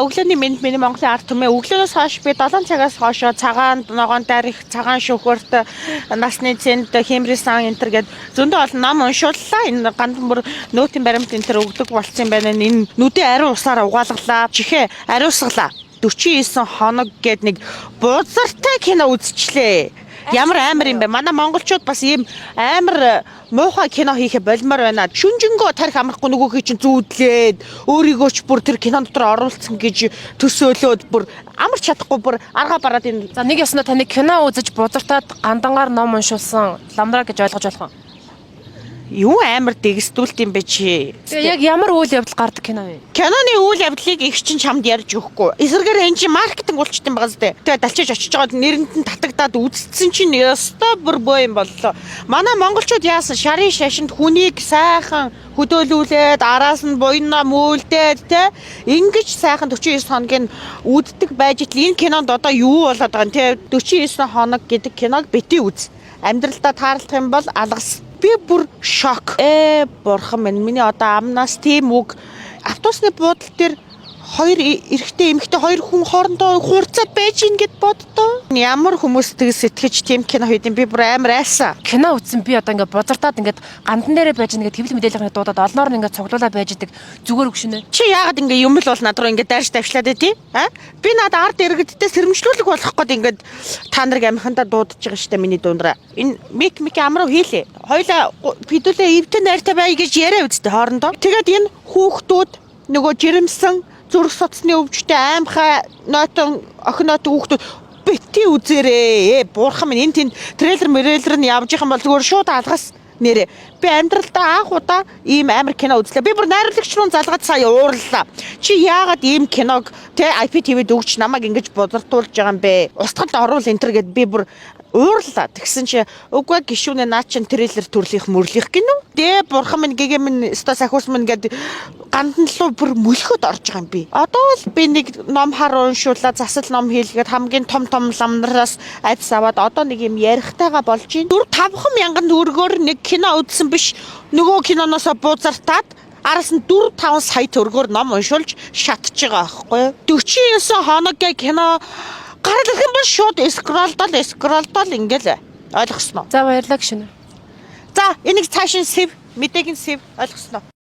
Өглөөний миний Монголын ард түмээ өглөөнөөс хойш би 7 цагаас хойш цагаан ногоон дарих цагаан шүүхөрт насны цэнд хэмрээсэн энтер гээд зөндөө олон ном уншууллаа. Энэ гандан бүр нөтийн баримт энтер өгдөг болсон юм байна. Энэ нүдээ ариун усаараа угаалгалаа. Чихээ ариусгалаа. 49 хоног гээд нэг бузартай кино үзчихлээ. Ямар амар юм бэ? Манай монголчууд бас ийм амар муухай кино хийхэ болмоор байна. Шүнжэнгөө тарих амрахгүй нөгөөхий чинь зүүдлээд өөрийгөө ч бүр тэр кинон дотор оруулсан гэж төсөөлөөд бүр амарч чадахгүй бүр аргаа бараад энэ. За нэг яснаа таны кино үзэж бузартаад гандангаар ном уншуулсан ламдраа гэж ойлгож болох уу? Юу амар дэгсдүүлт юм бэ чи? Тэгээ яг ямар үйл явдал гардаг кино вэ? Киноны үйл явдлыг их чинь чамд ярьж өгөхгүй. Эсрэгээр энэ чинь маркетинг болчт юм байгаа зү. Тэгээ далчиж очиж байгаа нэрэнд нь татагдаад үзсэн чинь ёстой бүр боо юм боллоо. Манай монголчууд яасан шарын шашинд хүнийг сайхан хөдөөлүүлээд араас нь буйнаа мөөлдөөд те ингэж сайхан 49 хоногийн үздэг байж итл энэ кинонд одоо юу болоод байгаа юм те 49 хоног гэдэг киног бити үз. Амьдралдаа таарлах юм бол алгас. Би бүр шок. Бурхан минь миний одоо амнаас тийм үг автобусны буудлын дээр хоёр эрэгтэй эмэгтэй хоёр хүн хоорондоо хуурцаа байж ин гэд боддоо. Ямар хүмүүс тэг сэтгэж тийм кино хийдин би бүр амар айсан. Кино үзсэн би одоо ингээд бузартаад ингээд гандан дээрээ байж ингээд хэвлэл мэдээлэлний дуудаад олноор нь ингээд цуглуулаад байж идэг зүгээр өгшөнэ. Чи яагаад ингээ юм л бол над руу ингээ дайрч тавьчлаад байдий? Би надад ард иргэдтэй сэрэмжлүүлэг болох гээд ингээд та нарыг амхандаа дуудаж байгаа штэ миний дуундраа. Энэ мик амруу хийлээ. Хоёлаа бидүүлээ эвдэн найртай бай гэж яриа үстэ хоорондоо. Тэгээд энэ хүүхдүүд нөгөө жирэмсэн зүрх судасны өвчтэй аимхай нойтон охин нойтон хүүхдүүд бити үзээрээ. Буурхан минь энэ тэнд трейлер нь явж байгаа юм бол зүгээр шууд алгас нэрээ. Би амьдралдаа анх удаа ийм амар кино үзлээ. Би бүр найруулагч руу залгаад сая уурлаа. Чи яагаад ийм киног тэ IPTV-д өгч намайг ингэж бузартуулж байгаа юм бэ? Устгалд оруул энтер гэд би бүр уурлаа. Тэгсэн чи үгүй гişүүнээ наа чин трейлер төрлийнх мөрлөх гинөө. Дэ бурхан минь гэгээ минь өстой сахиус минь гэд гандан луу бүр мөлхөд орж байгаа юм би. Одоо л би нэг ном хар уншуулаа, засал ном хийлгээд хамгийн том ламнараас айдас аваад одоо нэг юм ярихтайгаа болж байна. 4-5 мянган төгрөгөөр нэг кино үзсэн биш. Нөгөө киноноос бузартаад араас нь 4-5 сая төгрөгөөр ном уншуулж шатж байгаа аахгүй. 49 хоногийн кино гарах юм бол шууд скролдол ингээл ойлгосноо. За баярлалаа гişүнэ. За энийг цааш нь сэв, мэдээг нь сэв ойлгосноо.